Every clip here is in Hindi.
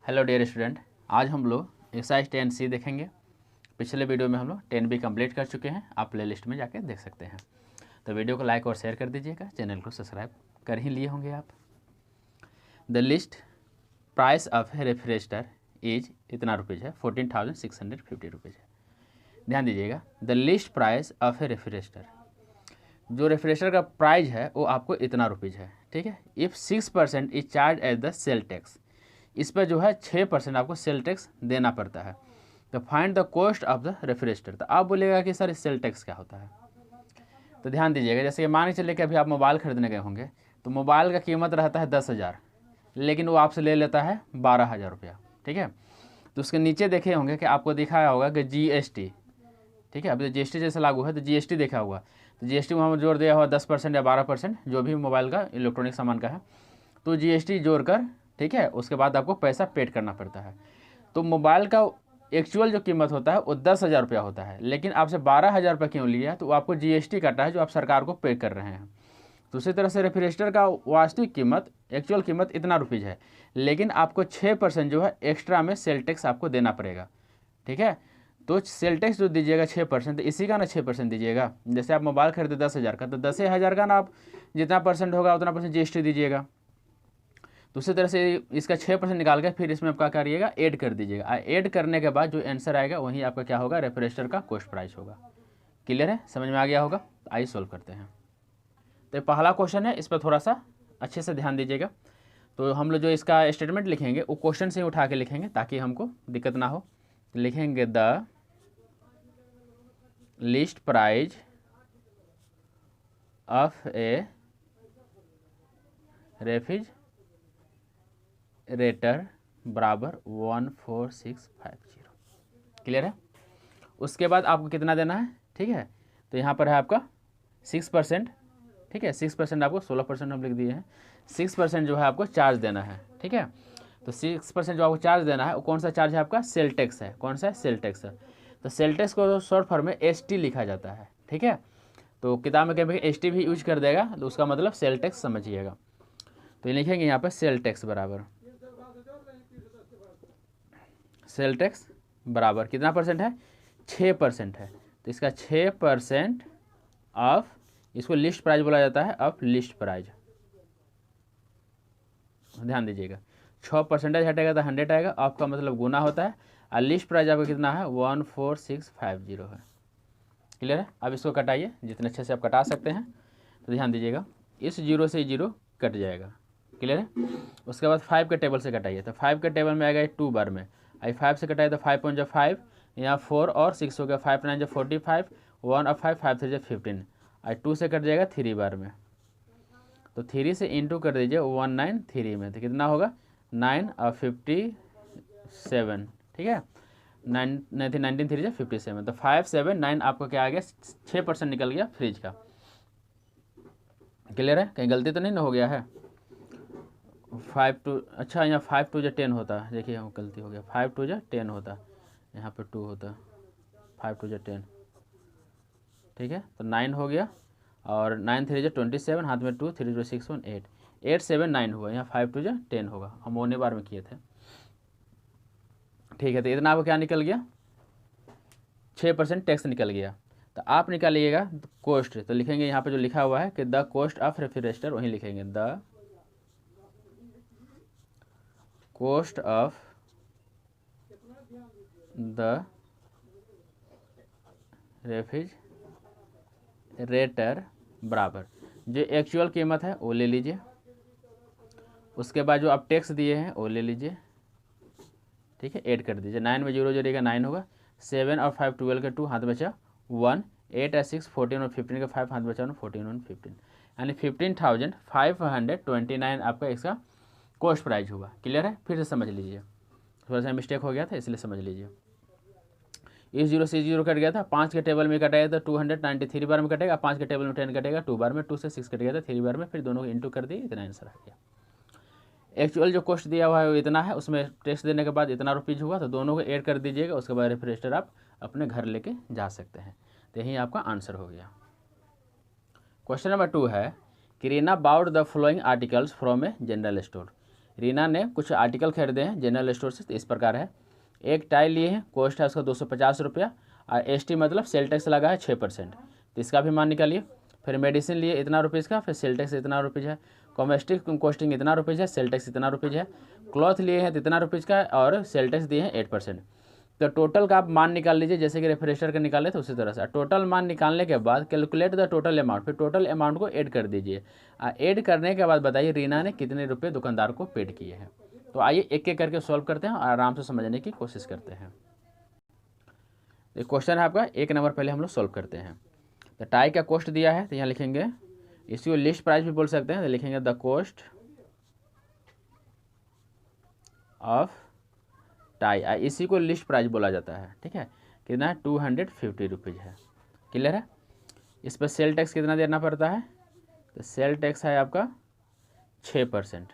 हेलो डियर स्टूडेंट, आज हम लोग एक्सरसाइज 10C देखेंगे। पिछले वीडियो में हम लोग 10B कंप्लीट कर चुके हैं, आप प्ले लिस्ट में जाके देख सकते हैं। तो वीडियो को लाइक और शेयर कर दीजिएगा, चैनल को सब्सक्राइब कर ही लिए होंगे आप। The list price of refrigerator is इतना रुपीज़ है, 14,650 रुपीज़ है। ध्यान दीजिएगा, the list price of refrigerator, जो रेफ्रिजरेटर का प्राइस है वो आपको इतना रुपीज़ है, ठीक है। If 6% is charge as the sale tax, इस पर जो है 6% आपको सेल टैक्स देना पड़ता है। तो find the cost of the refrigerator. तो आप बोलेगा कि सर सेल टैक्स क्या होता है। तो ध्यान दीजिएगा, जैसे कि मान के चलिए कि अभी आप मोबाइल खरीदने गए होंगे, तो मोबाइल का कीमत रहता है 10,000, लेकिन वो आपसे ले लेता है 12,000 रुपया, ठीक है। तो उसके नीचे देखे होंगे कि आपको दिखाया होगा कि GST, ठीक है। अभी तो GST जैसे लागू है तो GST देखा हुआ, तो GST वहाँ जोड़ दिया हुआ 10% या 12%, जो भी मोबाइल का इलेक्ट्रॉनिक सामान का है, तो GST जोड़कर, ठीक है, उसके बाद आपको पैसा पेड करना पड़ता है। तो मोबाइल का एक्चुअल जो कीमत होता है वो 10,000 रुपया होता है, लेकिन आपसे 12,000 रुपये क्यों लिया है, तो वो आपको GST काटा है जो आप सरकार को पे कर रहे हैं। तो उसी तरह से रेफ्रिजरेटर का वास्तविक कीमत, एक्चुअल कीमत इतना रुपीज़ है, लेकिन आपको 6% जो है एक्स्ट्रा में सेल टैक्स आपको देना पड़ेगा, ठीक है। तो सेल टैक्स जो दीजिएगा 6%, तो इसी का ना 6% दीजिएगा। जैसे आप मोबाइल खरीदे 10,000 का, तो 10,000 का ना आप जितना परसेंट होगा उतना परसेंट GST दीजिएगा। तो उसी तरह से इसका 6% निकाल के फिर इसमें आप क्या करिएगा, ऐड कर दीजिएगा। ऐड करने के बाद जो आंसर आएगा वही आपका क्या होगा, रेफ्रिजरेटर का कॉस्ट प्राइस होगा। क्लियर है, समझ में आ गया होगा। आइए सॉल्व करते हैं। तो पहला क्वेश्चन है, इस पर थोड़ा सा अच्छे से ध्यान दीजिएगा। तो हम लोग जो इसका स्टेटमेंट लिखेंगे वो क्वेश्चन से ही उठा के लिखेंगे ताकि हमको दिक्कत ना हो। तो लिखेंगे the list price of a refrigerator बराबर 14,650। क्लियर है। उसके बाद आपको कितना देना है, ठीक है। तो यहाँ पर है आपका 6%, ठीक है। 6% आपको 16% हम लिख दिए हैं। 6% जो है आपको चार्ज देना है, ठीक है। तो 6% जो आपको चार्ज देना है वो कौन सा चार्ज है आपका, सेल टैक्स है। कौन सा है, सेल टैक्स है। तो सेल टैक्स को शॉर्ट फॉर्म में ST लिखा जाता है, ठीक है। तो किताब में कभी ST भी यूज कर देगा तो उसका मतलब सेल टैक्स समझिएगा। तो ये लिखेंगे यहाँ पर सेल टैक्स बराबर, सेल टैक्स बराबर कितना परसेंट है, 6% है। तो इसका 6% ऑफ, इसको लिस्ट प्राइस बोला जाता है, ऑफ लिस्ट प्राइस। ध्यान दीजिएगा, 6% हटेगा तो 100 आएगा, ऑफ का मतलब गुना होता है, और लिस्ट प्राइस आपका कितना है, 14,650 है। क्लियर है। अब इसको कटाइए जितने अच्छे से आप कटा सकते हैं। तो ध्यान दीजिएगा, इस जीरो से जीरो कट जाएगा। क्लियर है। उसके बाद 5 के टेबल से कटाइए, तो 5 के टेबल में आएगा 2 बार में। आई 5 से कटाइए तो 5 पॉइंट 5, यहाँ 4 और 6 हो गया, 5 9 जो 45, 1 और 5 5 3 जो 15, आई 2 से कट जाएगा 3 बार में। तो 3 से इंटू कर दीजिए 193 में, तो कितना होगा 9 और 57, ठीक है। 19 3 जो 57, तो 579 आपको क्या आ गया, 6% निकल गया फ्रिज का। क्लियर है, कहीं गलती तो नहीं ना हो गया है। 5 2, अच्छा यहाँ 5 2 जो 10 होता है, देखिए यहाँ गलती हो गया, 5 2 जो 10 होता, यहाँ पर 2 होता, 5 2 जो 10, ठीक है। तो 9 हो गया, और 9 3 जो 27, हाथ में 2, 3 जो 6 1 8, 8 7 9 हुआ, यहाँ 5 2 जो 10 होगा, हम ओने बार में किए थे, ठीक है। तो इतना आपको क्या निकल गया, 6% टैक्स निकल गया। तो आप निकालिएगा कॉस्ट, तो लिखेंगे यहाँ पे जो लिखा हुआ है कि द कॉस्ट ऑफ रेफ्रिजरेटर, वहीं लिखेंगे the cost of the refrigerator बराबर, जो एक्चुअल कीमत है वो ले लीजिए, उसके बाद जो आप टैक्स दिए हैं वो ले लीजिए, ठीक है। ऐड कर दीजिए, 9 में 0 जोड़िएगा 9 होगा, 7 और 5 12 का 2 हाथ बचा 1, 8 और 6 14 और 15 का 5 हाथ बचा 14 और 15, यानी 15,529 आपका इसका कॉस्ट प्राइस होगा। क्लियर है। फिर से समझ लीजिए, थोड़ा सा मिस्टेक हो गया था इसलिए समझ लीजिए। इस जीरो से जीरो कट गया था, 5 के टेबल में कटाया था 293 बार में कटेगा, 5 के टेबल में 10 कटेगा 2 बार में, 2 से 6 कट गया था 3 बार में, फिर दोनों को इंटू कर दिए, इतना आंसर आ गया। एक्चुअल जो कॉस्ट दिया हुआ है वो इतना है, उसमें टैक्स देने के बाद इतना रुपीज़ हुआ, तो दोनों को ऐड कर दीजिएगा, उसके बाद रेफ्रिजरेटर आप अपने घर लेके जा सकते हैं। तो यही आपका आंसर हो गया। क्वेश्चन नंबर 2 है, किरीना bought the following articles from a general store. Reena ने कुछ आर्टिकल खरीदे हैं जनरल स्टोर से, तो इस प्रकार है। एक टाई लिए हैं, कॉस्ट है उसका 250 रुपया, और एसटी मतलब सेल टैक्स लगा है 6%, तो इसका भी मान निकालिए। फिर मेडिसिन लिए इतना रुपीज़ का, फिर सेल टैक्स इतना रुपीज़ है। कॉमेस्टिक कॉस्टिंग इतना रुपीज़ है, सेल टैक्स इतना रुपीज़ है। क्लॉथ लिए हैं तो इतना रुपीज़ का, और सेल टैक्स दिए हैं 8%। तो टोटल का आप मान निकाल लीजिए, जैसे कि रेफ्रिजरेटर का निकाले तो उसी तरह से। टोटल मान निकालने के बाद कैलकुलेट द टोटल अमाउंट, फिर टोटल अमाउंट को ऐड कर दीजिए। ऐड करने के बाद बताइए रीना ने कितने रुपये दुकानदार को पेड किए हैं। तो आइए एक एक करके सॉल्व करते हैं और आराम से समझने की कोशिश करते हैं। क्वेश्चन है आपका 1 नंबर, पहले हम लोग सॉल्व करते हैं। तो टाई का कॉस्ट दिया है, तो यहाँ लिखेंगे, इसी को लिस्ट प्राइस भी बोल सकते हैं, तो लिखेंगे द कॉस्ट ऑफ टाई, इसी को लिस्ट प्राइस बोला जाता है। ठीक है, कितना है 250 रुपीज़ है। क्लियर है। इस पर सेल टैक्स कितना देना पड़ता है, तो सेल टैक्स है आपका 6%।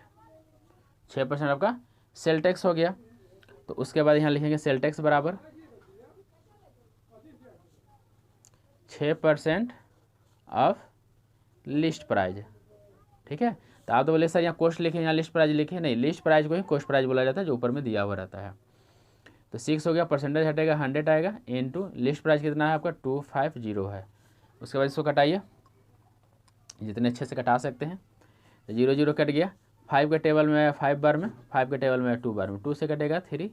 6% आपका सेल टैक्स हो गया। तो उसके बाद यहाँ लिखेंगे सेल टैक्स बराबर 6% ऑफ लिस्ट प्राइज। ठीक है, तो आप तो बोले सर यहाँ कॉस्ट लिखे, यहाँ लिस्ट प्राइस लिखे, नहीं, लिस्ट प्राइस को ही कॉस्ट प्राइस बोला जाता है, जो ऊपर में दिया हुआ रहता है। तो 6 हो गया, परसेंटेज हटेगा 100 आएगा, इनटू लिस्ट प्राइस कितना है आपका 250 है। उसके बाद इसको कटाइए जितने अच्छे से कटा सकते हैं। तो 0 0 कट गया। 5 के टेबल में 5 बार में, 5 के टेबल में 2 बार में, 2 से कटेगा 3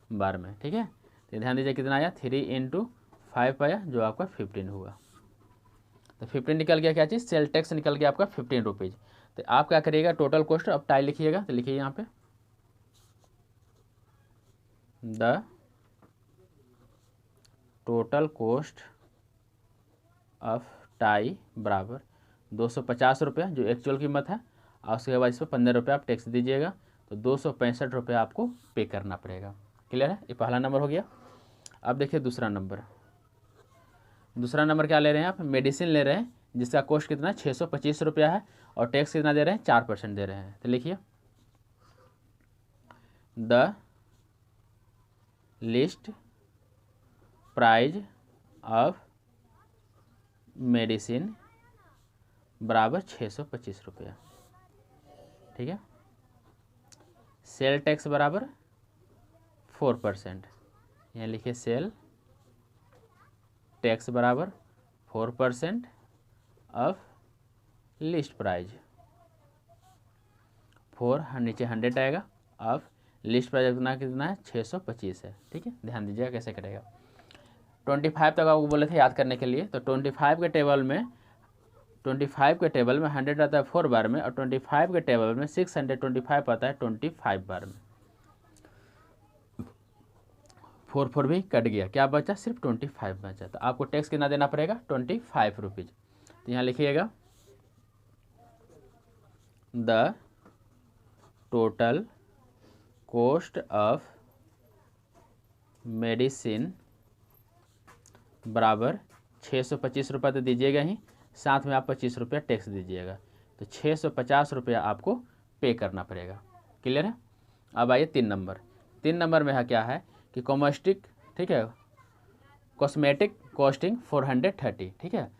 बार में। ठीक है, तो ध्यान दीजिए कितना आया, 3 × 5 आया, जो आपका 15 हुआ। तो 15 निकल गया, क्या चीज़, सेल टैक्स निकल गया आपका 15 रुपीज़। तो आप क्या करिएगा, टोटल कॉस्ट अब टाई लिखिएगा, तो लिखिए यहाँ पे the total cost of tie बराबर 250 रुपया, जो एक्चुअल कीमत है, और उसके बाद इस पर 15 रुपये आप टैक्स दीजिएगा, तो 265 रुपये आपको पे करना पड़ेगा। क्लियर है, ये पहला नंबर हो गया। अब देखिए दूसरा नंबर। दूसरा नंबर क्या ले रहे हैं आप, मेडिसिन ले रहे हैं, जिसका कॉस्ट कितना 625 रुपया है, और टैक्स कितना दे रहे हैं, 4% दे रहे हैं। तो लिखिए the list price of medicine बराबर 625 रुपया। ठीक है, सेल टैक्स बराबर 4%, यहाँ लिखिए सेल टैक्स बराबर 4% ऑफ लिस्ट प्राइज। 4 नीचे 100 आएगा, ऑफ लिस्ट प्राइस कितना कितना है 625 है। ठीक है, ध्यान दीजिएगा कैसे करेगा। 25 तक आपको बोले थे याद करने के लिए, तो 25 के टेबल में 100 आता है 4 बार में, और 25 के टेबल में 625 आता है 25 बार में। 4 4 भी कट गया, क्या बचा, सिर्फ 25 बचा। तो आपको टैक्स कितना देना पड़ेगा, 25 रुपीज़। तो यहाँ लिखिएगा the total cost of medicine बराबर 625 रुपये तो दीजिएगा ही, साथ में आप 25 रुपया टैक्स दीजिएगा, तो 650 रुपया आपको पे करना पड़ेगा। क्लियर है। अब आइए 3 नंबर। 3 नंबर में है क्या है कि कॉमेस्टिक, ठीक है, कॉस्मेटिक कॉस्टिंग 430। ठीक है,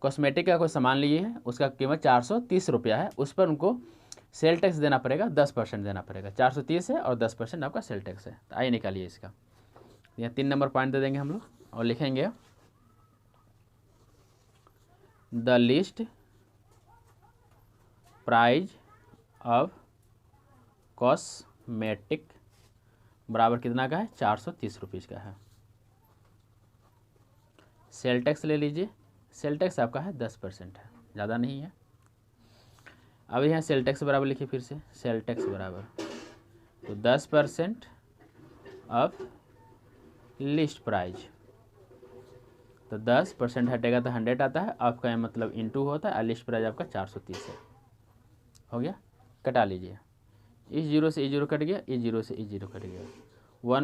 कॉस्मेटिक का कोई सामान लिए है, उसका कीमत 430 रुपया है, उस पर उनको सेल टैक्स देना पड़ेगा, 10% देना पड़ेगा। 430 है और 10% आपका सेल टैक्स है। तो आइए निकालिए इसका। यहाँ 3 नंबर पॉइंट दे देंगे हम लोग, और लिखेंगे the list price of cosmetic बराबर कितना का है, 430 रुपीज़ का है। सेल टैक्स ले लीजिए, सेल टैक्स आपका है 10% है, ज़्यादा नहीं है। अब यहाँ सेल टैक्स बराबर लिखिए फिर से, सेल टैक्स बराबर तो 10% ऑफ लिस्ट प्राइज, तो 10% हटेगा तो 100 आता है, आपका मतलब इनटू होता है, और लिस्ट प्राइस आपका 430 है। हो गया, कटा लीजिए। इस 0 से इस 0 कट गया, इस 0 से इस 0 कट गया। 1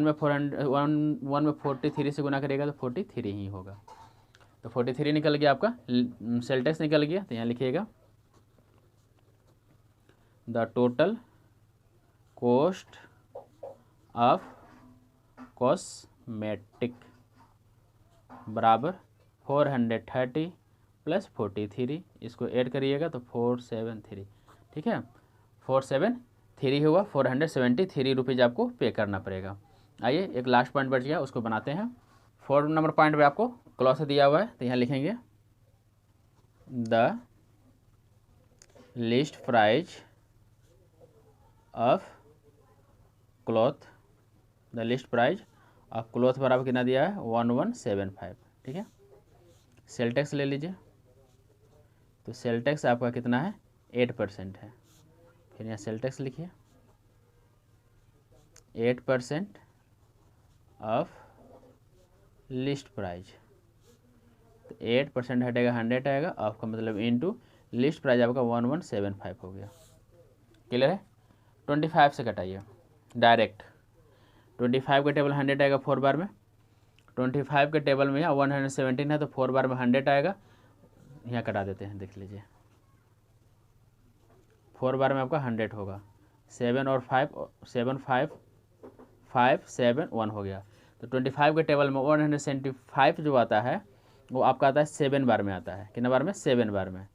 में 43 से गुना करेगा तो 43 ही होगा, तो 43 निकल गया आपका, सेल टैक्स निकल गया। तो यहाँ लिखिएगा the total cost of cosmetic बराबर 430 प्लस 43, इसको ऐड करिएगा तो 473। ठीक है, 473 3 हुआ, 473 रुपीज़ आपको पे करना पड़ेगा। आइए एक लास्ट पॉइंट बच गया, उसको बनाते हैं। 4 नंबर पॉइंट पे आपको क्लॉथ दिया हुआ है, तो यहाँ लिखेंगे the list price of cloth, the list price of cloth बराबर कितना दिया है 1175, ठीक है। सेल टैक्स ले लीजिए, तो सेल टैक्स आपका कितना है 8% है। फिर यहाँ सेल टैक्स लिखिए 8% ऑफ लिस्ट प्राइज, तो 8% हटेगा 100 आएगा, ऑफ का मतलब इनटू लिस्ट प्राइस आपका 1175 हो गया। क्लियर है। 25 से कटाइए डायरेक्ट, 25 का टेबल 100 आएगा 4 बार में, 25 के टेबल में यहाँ 117 है तो 4 बार में 100 आएगा, यहाँ कटा देते हैं, देख लीजिए 4 बार में आपका 100 होगा, 7 और 5 7 5 5 7 1 हो गया। तो 25 के टेबल में 175 जो आता है वो आपका आता है 7 बार में आता है, कितना बार में 7 बार में,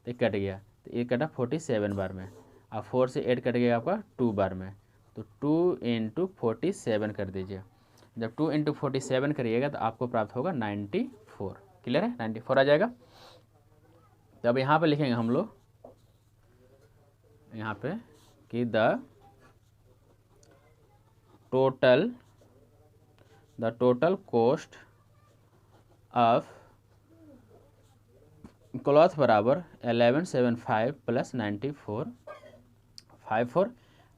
तो कट गया, तो ये कटा 47 बार में, अब 4 से 8 कट गया आपका 2 बार में, तो 2 × 47 कर दीजिए। जब 2 × 47 करिएगा तो आपको प्राप्त होगा 94। क्लियर है, 94 आ जाएगा। तो अब यहाँ पे लिखेंगे हम लोग यहाँ पे कि the total cost of cloth बराबर 1175 प्लस 94, 54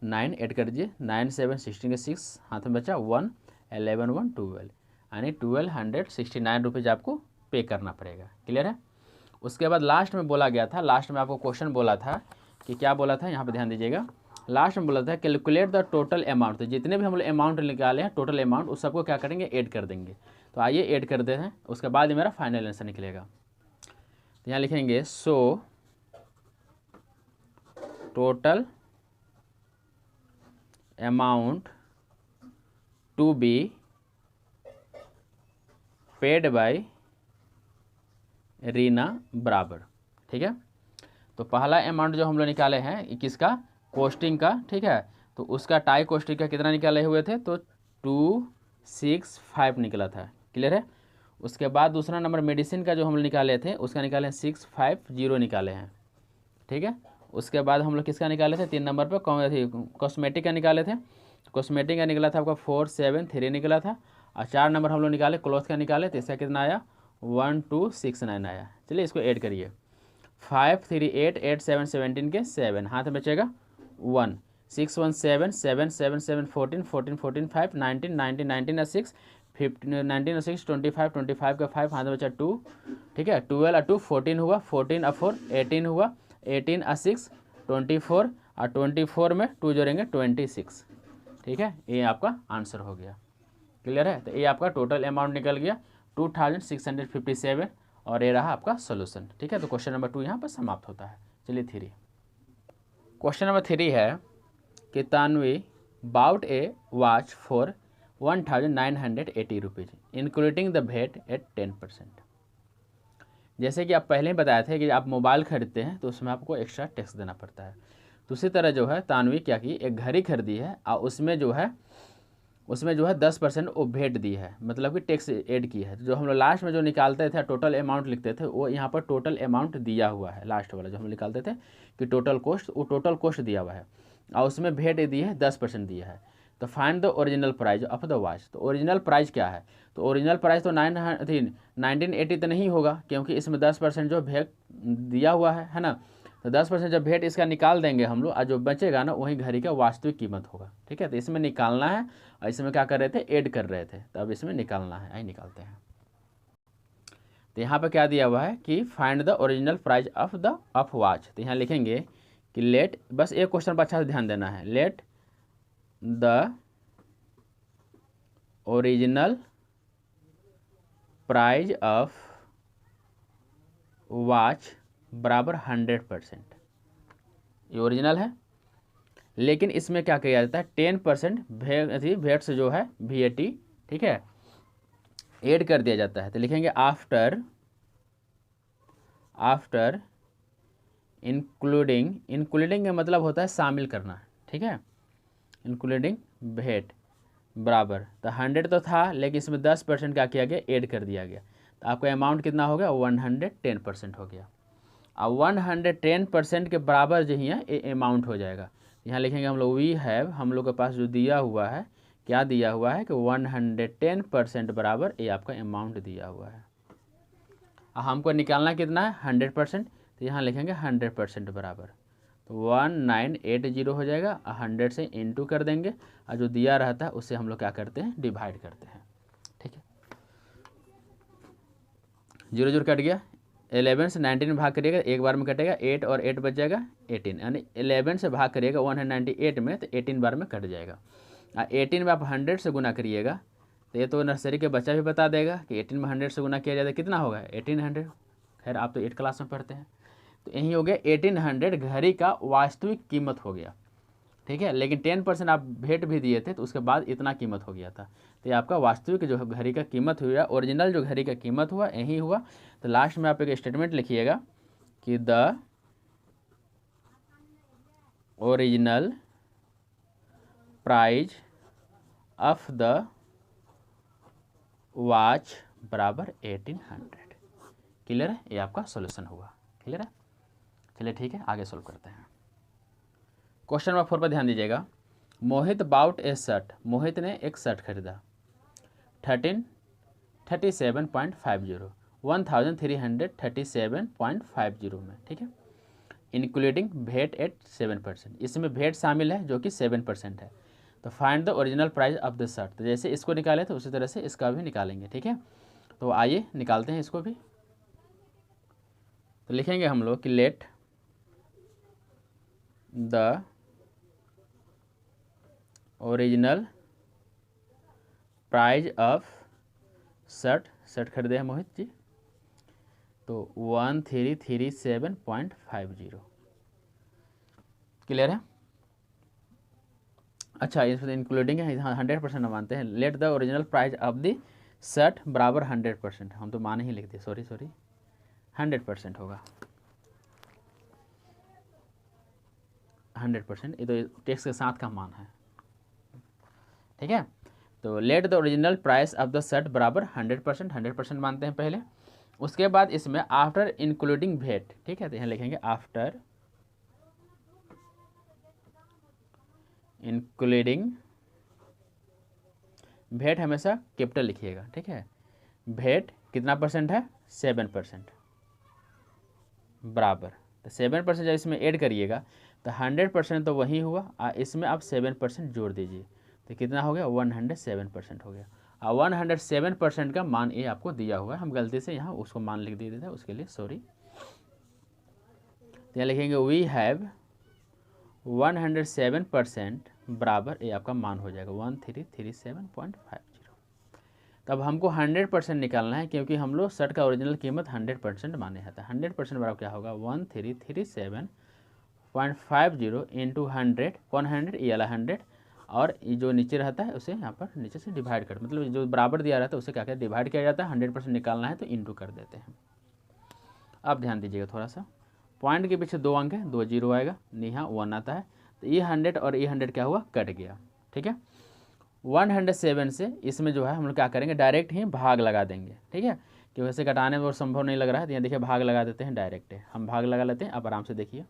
9 ऐड कर दीजिए, 9 7 16 के 6 हाथ में बचा 1 11 1 12, यानी 1269 रुपीज़ आपको पे करना पड़ेगा। क्लियर है। उसके बाद लास्ट में बोला गया था, लास्ट में आपको क्वेश्चन बोला था कि क्या बोला था, यहाँ पे ध्यान दीजिएगा। लास्ट में बोला था कैलकुलेट द टोटल अमाउंट, तो जितने भी हम लोग अमाउंट निकाले हैं टोटल अमाउंट उस सबको क्या करेंगे ऐड कर देंगे। तो आइए ऐड कर देते हैं, उसके बाद ही मेरा फाइनल आंसर निकलेगा। तो यहाँ लिखेंगे so total amount to be paid by Reena बराबर, ठीक है। तो पहला अमाउंट जो हम लोग निकाले हैं किसका, कोस्टिंग का, ठीक है। तो उसका टाई कोस्टिंग का कितना निकाले हुए थे, तो 265 निकला था। क्लियर है। उसके बाद दूसरा नंबर मेडिसिन का जो हम लोग निकाले थे उसका निकाले 650 निकाले हैं, ठीक है। उसके बाद हम लोग किसका निकाले थे 3 नंबर पर कॉस्मेटिक का निकाले थे, कॉस्मेटिक का निकला था आपका 473 निकला था। और 4 नंबर हम लोग निकाले क्लॉथ का निकाले, तो इसका कितना आया 1269 आया। चलिए इसको ऐड करिए, 5 3 8 8 7 17 के 7 हाथ में बचेगा 1 6 1 7 7 7 7 14 14 14 5 19 19 19 और 6 15 19 और 6 25 25 का 5 हाथ में बचा 2, ठीक है। 12 और 2 14 हुआ, 14 और 4 18 हुआ, 18 और 6 24 और 24 में 2 जोड़ेंगे 26, ठीक है। ये आपका आंसर हो गया। क्लियर है। तो ये आपका टोटल अमाउंट निकल गया 2657 और ये रहा आपका सोल्यूशन, ठीक है। तो क्वेश्चन नंबर 2 यहाँ पर समाप्त होता है। चलिए 3 क्वेश्चन नंबर 3 है कि Tanvi bought a watch for 1980 rupees including the VAT at 10%। जैसे कि आप पहले ही बताए थे कि आप मोबाइल खरीदते हैं तो उसमें आपको एक्स्ट्रा टैक्स देना पड़ता है। तो उसी तरह जो है तानवी क्या की एक घड़ी खरीदी है और उसमें जो है 10% वो भेट दी है, मतलब कि टैक्स ऐड की है। जो हम लोग लास्ट में जो निकालते थे टोटल अमाउंट लिखते थे वो यहाँ पर टोटल अमाउंट दिया हुआ है। लास्ट वाला जो हम निकालते थे कि टोटल कॉस्ट, वो टोटल कॉस्ट दिया हुआ है और उसमें भेट दी है 10% दिया है। तो find the original price of the watch. तो ओरिजिनल प्राइस क्या है, तो ओरिजिनल प्राइस तो 1980 तो नहीं होगा क्योंकि इसमें 10% जो भेट दिया हुआ है ना। तो 10% जब भेट इसका निकाल देंगे हम लोग और जो बचेगा ना वही घड़ी का वास्तविक कीमत होगा, ठीक है। तो इसमें निकालना है और इसमें क्या कर रहे थे ऐड कर रहे थे, तो अब इसमें निकालना है, आई निकालते हैं। तो यहाँ पे क्या दिया हुआ है कि find the original price of watch. तो यहाँ लिखेंगे कि लेट, बस एक क्वेश्चन पर अच्छा से ध्यान देना है, late the original price of watch बराबर 100%। ये ओरिजिनल है, लेकिन इसमें क्या किया जाता है 10% भेट से जो है VAT, ठीक है, ऐड कर दिया जाता है। तो लिखेंगे आफ्टर इंक्लूडिंग का मतलब होता है शामिल करना, ठीक है, इंक्लूडिंग भेट बराबर, तो 100 तो था लेकिन इसमें 10% क्या किया गया, ऐड कर दिया गया, तो आपका अमाउंट कितना हो गया, 110% हो गया। अब 110% के बराबर जो है अमाउंट हो जाएगा। यहाँ लिखेंगे हम लोग वी हैव, हम लोग के पास जो दिया हुआ है, क्या दिया हुआ है कि 110% बराबर ये आपका अमाउंट दिया हुआ है। हमको निकालना कितना है, 100%, तो यहाँ लिखेंगे 100% बराबर, तो 1980 हो जाएगा। 100 से इंटू कर देंगे और जो दिया रहता है उससे हम लोग क्या करते हैं, डिवाइड करते हैं। ठीक है, 0 कट गया, 11 से 19 में भाग करिएगा, एक बार में कटेगा, 8 और 8 बच जाएगा 18, यानी 11 से भाग करिएगा 198 में तो 18 बार में कट जाएगा। 18 में आप 100 से गुना करिएगा तो ये तो नर्सरी के बच्चा भी बता देगा कि 18 में 100 से गुना किया जाता है कितना होगा, 1800। खैर आप तो 8 क्लास में पढ़ते हैं, तो यही हो गया 1800 घड़ी का वास्तविक कीमत हो गया। ठीक है, लेकिन 10% आप भेंट भी दिए थे तो उसके बाद इतना कीमत हो गया था, तो ये आपका वास्तविक जो घड़ी का कीमत हुआ, ओरिजिनल जो घड़ी का कीमत हुआ यही हुआ। तो लास्ट में आप एक स्टेटमेंट लिखिएगा कि the original price of the watch बराबर 1800। क्लियर है, ये आपका सॉल्यूशन हुआ। क्लियर है, चलिए ठीक है, आगे सोल्व करते हैं। क्वेश्चन नंबर 4 पर ध्यान दीजिएगा। मोहित बाउट ए शर्ट, मोहित ने एक शर्ट खरीदा 1337.50 1337.50 में, ठीक है, इंक्लूडिंग भेट एट 7%, इसमें भेट शामिल है जो कि 7% है। तो find the original price of the shirt, तो जैसे इसको निकाले तो उसी तरह से इसका भी निकालेंगे। ठीक है, तो आइए निकालते हैं इसको भी। तो लिखेंगे हम लोग कि let the original price of shirt, shirt खरीदे हैं मोहित जी, तो 1337.50। क्लियर है, अच्छा इसमें इंक्लूडिंग है, हाँ 100% मानते हैं। Late the original price of the shirt बराबर 100%, हम तो मान ही लिखते, सॉरी 100% होगा, 100%, ये तो टैक्स के साथ का मान है। ठीक है, तो late the original price of the shirt बराबर 100%, 100% मानते हैं पहले। उसके बाद इसमें आफ्टर इंक्लूडिंग भेट, ठीक है, तो यहाँ लिखेंगे आफ्टर इंक्लूडिंग भेट, हमेशा कैपिटल लिखिएगा। ठीक है, भेट कितना परसेंट है, 7% बराबर, तो 7% जब इसमें ऐड करिएगा तो 100% तो वही हुआ, इसमें आप 7% जोड़ दीजिए तो कितना हो गया, 107% हो गया। और 107% का मान ये आपको दिया हुआ है, हम गलती से यहाँ उसको मान लिख दिए थे, उसके लिए सॉरी। तो यहाँ लिखेंगे वी हैव 107% बराबर, ये आपका मान हो जाएगा 1337.50। तब हमको 100% निकालना है क्योंकि हम लोग शर्ट का ओरिजिनल कीमत 100% माने हैं, तो 100% बराबर क्या होगा, 1337.50 इंटू 100, कौन 100, ये वाला 100, और ये जो नीचे रहता है उसे यहाँ पर नीचे से डिवाइड कर, मतलब जो बराबर दिया रहता है उसे क्या कहते हैं, डिवाइड किया जाता है। 100% निकालना है तो इंटू कर देते हैं। अब ध्यान दीजिएगा थोड़ा सा, पॉइंट के पीछे 2 अंक है, 2 0 आएगा, यहाँ 1 आता है, तो ये 100 और ये 100 क्या हुआ, कट गया। ठीक है, 107 से इसमें जो है हम लोग क्या करेंगे, डायरेक्ट ही भाग लगा देंगे। ठीक है, कि वैसे घटाने में वो संभव नहीं लग रहा है, तो यहाँ देखिए भाग लगा देते हैं, डायरेक्ट हम भाग लगा लेते हैं। आप आराम से देखिए,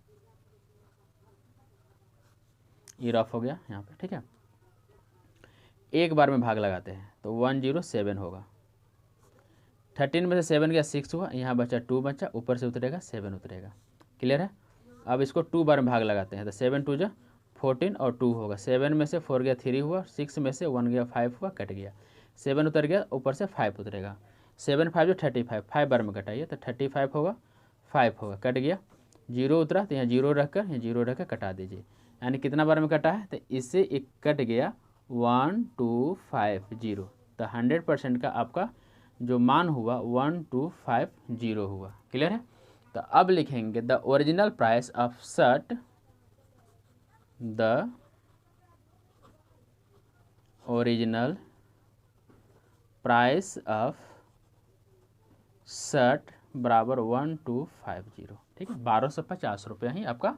ये रफ हो गया यहाँ पे। ठीक है, एक बार में भाग लगाते हैं तो 107 होगा, 13 में से 7 गया 6 हुआ, यहाँ बचा 2 बचा, ऊपर से उतरेगा 7 उतरेगा। क्लियर है, अब इसको 2 बार में भाग लगाते हैं तो 7 2 14 और 2 होगा, 7 में से 4 गया 3 हुआ, 6 में से 1 गया 5 हुआ, कट गया, 7 उतर गया, ऊपर से 5 उतरेगा, 7 5 35, 5 बार में कटाइए तो 35 होगा, 5 होगा, कट गया, 0 उतरा तो यहाँ 0 रखकर, यहाँ 0 रखकर कटा दीजिए, यानी कितना बार में कटा है, तो इससे एक कट गया 1250, तो 100% का आपका जो मान हुआ 1250 हुआ। क्लियर है, तो अब लिखेंगे the original price of shirt, the original price of shirt बराबर 1250। ठीक है, 1250 रुपया ही आपका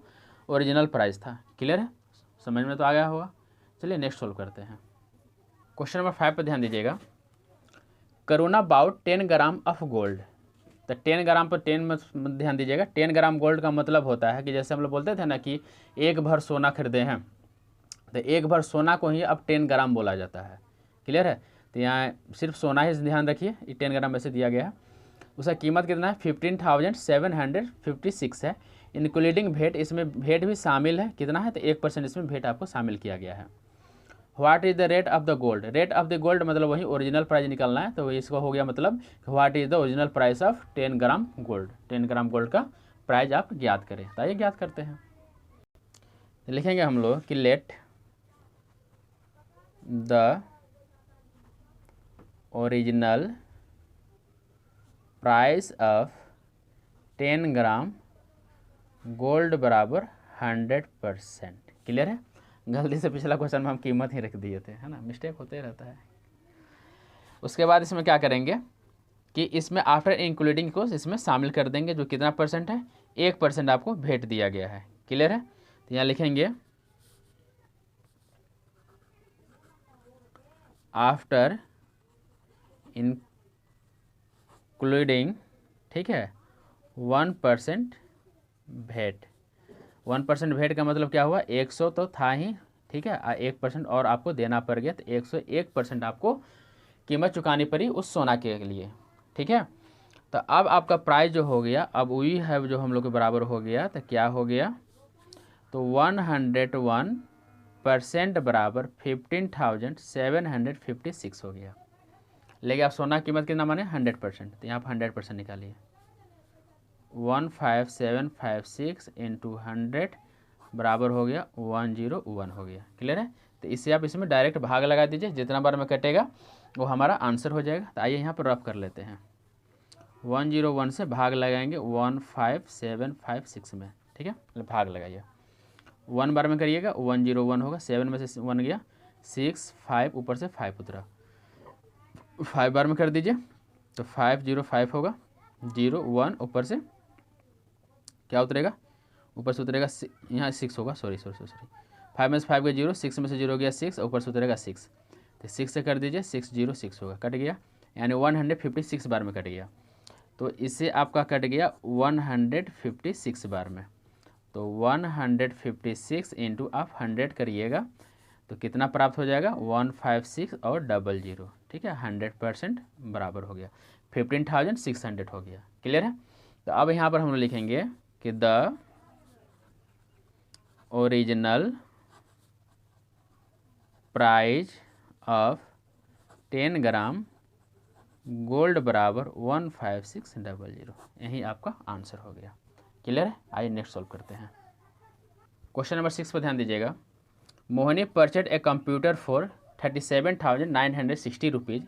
ओरिजिनल प्राइस था। क्लियर है, समझ में तो आ गया होगा। चलिए नेक्स्ट सोल्व करते हैं। क्वेश्चन नंबर 5 पर ध्यान दीजिएगा। करुणा बाउट 10 ग्राम ऑफ गोल्ड। तो 10 ग्राम पर 10 में ध्यान दीजिएगा। 10 ग्राम गोल्ड का मतलब होता है कि जैसे हम लोग बोलते थे ना कि एक भर सोना खरीदे हैं, तो एक भर सोना को ही अब 10 ग्राम बोला जाता है। क्लियर है। तो यहाँ सिर्फ सोना ही ध्यान रखिए, 10 ग्राम ऐसे दिया गया है। उसका कीमत कितना है 15,756 है, इंक्लूडिंग भेट। इसमें भेट भी शामिल है, कितना है तो 1% इसमें भेट आपको शामिल किया गया है। What is the rate of the gold. Rate of the gold मतलब वही ओरिजिनल प्राइस निकालना है, तो इसको हो गया मतलब what is the original price of 10 gram gold. 10 gram gold का प्राइस आप ज्ञात करें। तो आइए ज्ञात करते हैं। तो लिखेंगे हम लोग कि let the original price of 10 gram gold बराबर 100%। क्लियर है। गलती से पिछला क्वेश्चन में हम कीमत ही रख दिए थे, है ना, मिस्टेक होते रहता है। उसके बाद इसमें क्या करेंगे कि इसमें आफ्टर इंक्लूडिंग को इसमें शामिल कर देंगे, जो कितना परसेंट है 1% आपको भेंट दिया गया है। क्लियर है। तो यहाँ लिखेंगे आफ्टर इंक्लूडिंग, ठीक है, 1% भेंट। 1% भेंट का मतलब क्या हुआ 100 तो था ही, ठीक है, 1% और आपको देना पड़ गया, तो 101% आपको कीमत चुकानी पड़ी उस सोना के लिए। ठीक है। तो अब आपका प्राइस जो हो गया, अब वही है जो हम लोग के बराबर हो गया, तो क्या हो गया, तो 101% बराबर 15,756 हो गया। लेकिन आप सोना की कीमत कितना माने 100%, तो यहाँ पर 100% निकालिए। 15756 इंटू 100 बराबर हो गया 101 हो गया। क्लियर है। तो इससे आप इसमें डायरेक्ट भाग लगा दीजिए, जितना बार में कटेगा वो हमारा आंसर हो जाएगा। तो आइए यहाँ पर रफ कर लेते हैं। 101 से भाग लगाएंगे 15756 में, ठीक है, भाग लगाइए। 1 बार में करिएगा 101 होगा, 7 में से 1 गया 6, 5 ऊपर से 5 उतरा, 5 बार में कर दीजिए तो 505 होगा, 01 ऊपर से क्या उतरेगा, ऊपर से उतरेगा यहाँ 6 होगा, सॉरी 5 में से 5 गया 0, 6 में से 0 गया 6, ऊपर से उतरेगा 6, तो 6 से कर दीजिए 606 होगा, कट गया, यानी 156 बार में कट गया। तो इससे आपका कट गया 156 बार में। तो 156 इंटू आप 100 करिएगा तो कितना प्राप्त हो जाएगा 156 और 00, ठीक है, 100% बराबर हो गया, 15,600 हो गया। क्लियर है। तो अब यहाँ पर हम लोग लिखेंगे कि the original price of 10 gram gold बराबर 15600, यही आपका आंसर हो गया। क्लियर है। आइए नेक्स्ट सॉल्व करते हैं। क्वेश्चन नंबर 6 पर ध्यान दीजिएगा। Mohini purchased a computer for 37,960 rupees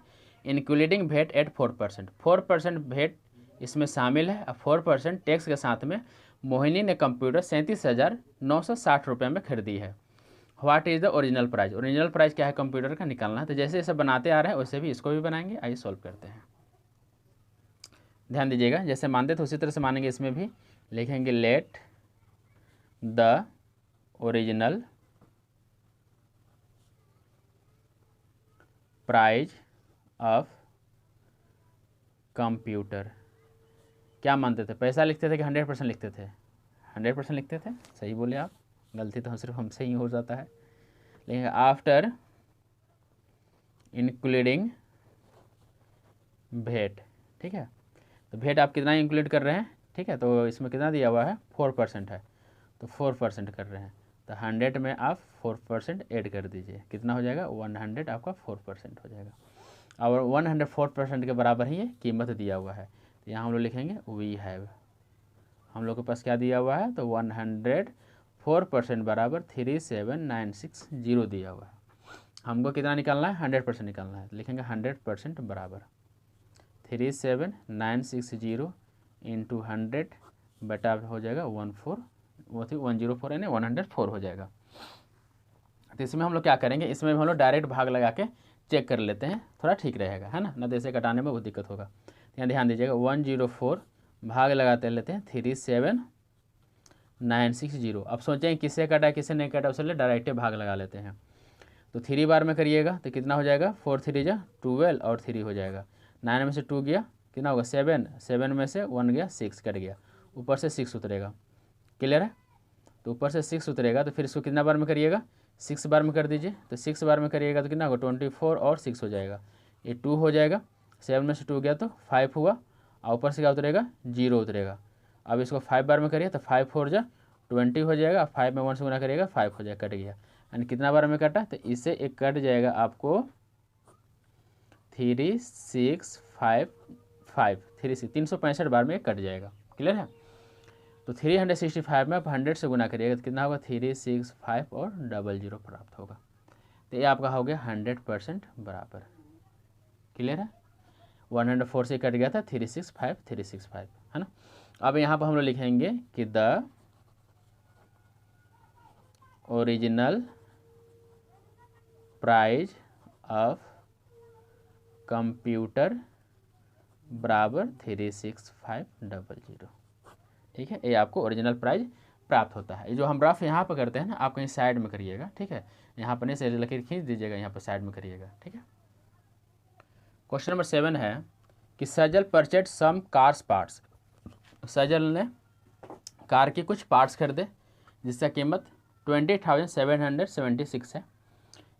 including VAT at 4%। 4% भेट इसमें शामिल है। अब 4% टैक्स के साथ में मोहिनी ने कंप्यूटर 37,960 रुपये में खरीदी है। What is the original price. Original price क्या है कंप्यूटर का निकालना है। तो जैसे जैसे बनाते आ रहे हैं वैसे भी इसको भी बनाएंगे। आइए सॉल्व करते हैं। ध्यान दीजिएगा, जैसे मानते थे उसी तरह से मानेंगे। इसमें भी लिखेंगे late the original price of computer. क्या मानते थे, पैसा लिखते थे कि 100% लिखते थे? 100% लिखते थे, सही बोले आप। गलती तो सिर्फ हमसे ही हो जाता है। लेकिन आफ्टर इंक्लूडिंग भेट, ठीक है, तो भेट आप कितना इंक्लूड कर रहे हैं, ठीक है, तो इसमें कितना दिया हुआ है 4% है, तो 4% कर रहे हैं, तो 100 में आप 4% ऐड कर दीजिए, कितना हो जाएगा 100 आपका 4% हो जाएगा। और 104% के बराबर ही ये कीमत दिया हुआ है। तो यहाँ हम लोग लिखेंगे वी हैव, हम लोग के पास क्या दिया हुआ है, तो 104% बराबर 37960 दिया हुआ है। हमको कितना निकालना है 100% निकालना है, तो लिखेंगे 100% बराबर 37960 इंटू 100 बटा हो जाएगा 104 यानी 104 हो जाएगा। तो इसमें हम लोग क्या करेंगे, इसमें हम लोग डायरेक्ट भाग लगा के चेक कर लेते हैं, थोड़ा ठीक रहेगा, है ना, न तो ऐसे कटाने में बहुत दिक्कत होगा। यहाँ ध्यान दीजिएगा 104 भाग लगाते लेते हैं 960। अब सोचें किससे कटा किससे नहीं कटा, उससे डायरेक्ट भाग लगा लेते हैं। तो 3 बार में करिएगा तो कितना हो जाएगा, 4 3 जा 12 और 3 हो जाएगा। 9 में से 2 गया कितना होगा 7, 7 में से 1 गया 6 कट गया, ऊपर से 6 उतरेगा। क्लियर है। तो ऊपर से 6 उतरेगा तो फिर इसको कितना बार में करिएगा, 6 बार में कर दीजिए। तो 6 बार में करिएगा तो कितना होगा 24 और 6 हो जाएगा, ये 2 हो जाएगा। 7 में से 2 गया तो 5 हुआ, और ऊपर से क्या उतरेगा 0 उतरेगा। अब इसको 5 बार में करिए तो 5 4 जा 20 हो जाएगा, 5 में 1 से गुना करिएगा 5 हो जाएगा, कट गया। यानी कितना बार में कटा, तो इससे एक कट जाएगा आपको 3 6 5 5 365 बार में कट जाएगा। क्लियर है। तो 365 में आप 100 से गुना करिएगा तो कितना होगा 365 और 00 प्राप्त होगा। तो ये आपका हो गया 100% बराबर। क्लियर है। 104 से कट गया था 365 365, है ना। अब यहाँ पर हम लोग लिखेंगे कि the original price of computer बराबर 36500। ठीक है, ये आपको ओरिजिनल प्राइज प्राप्त होता है। ये जो हम रफ यहाँ पर करते हैं ना, आप कहीं साइड में करिएगा। ठीक है, यहाँ पर नहीं से लकीर खींच दीजिएगा, यहाँ पर साइड में करिएगा। ठीक है। क्वेश्चन नंबर 7 है कि सजल परचेज सम कार्स पार्ट्स। सजल ने कार के कुछ पार्ट्स खरीदे जिसका कीमत 20,776 है,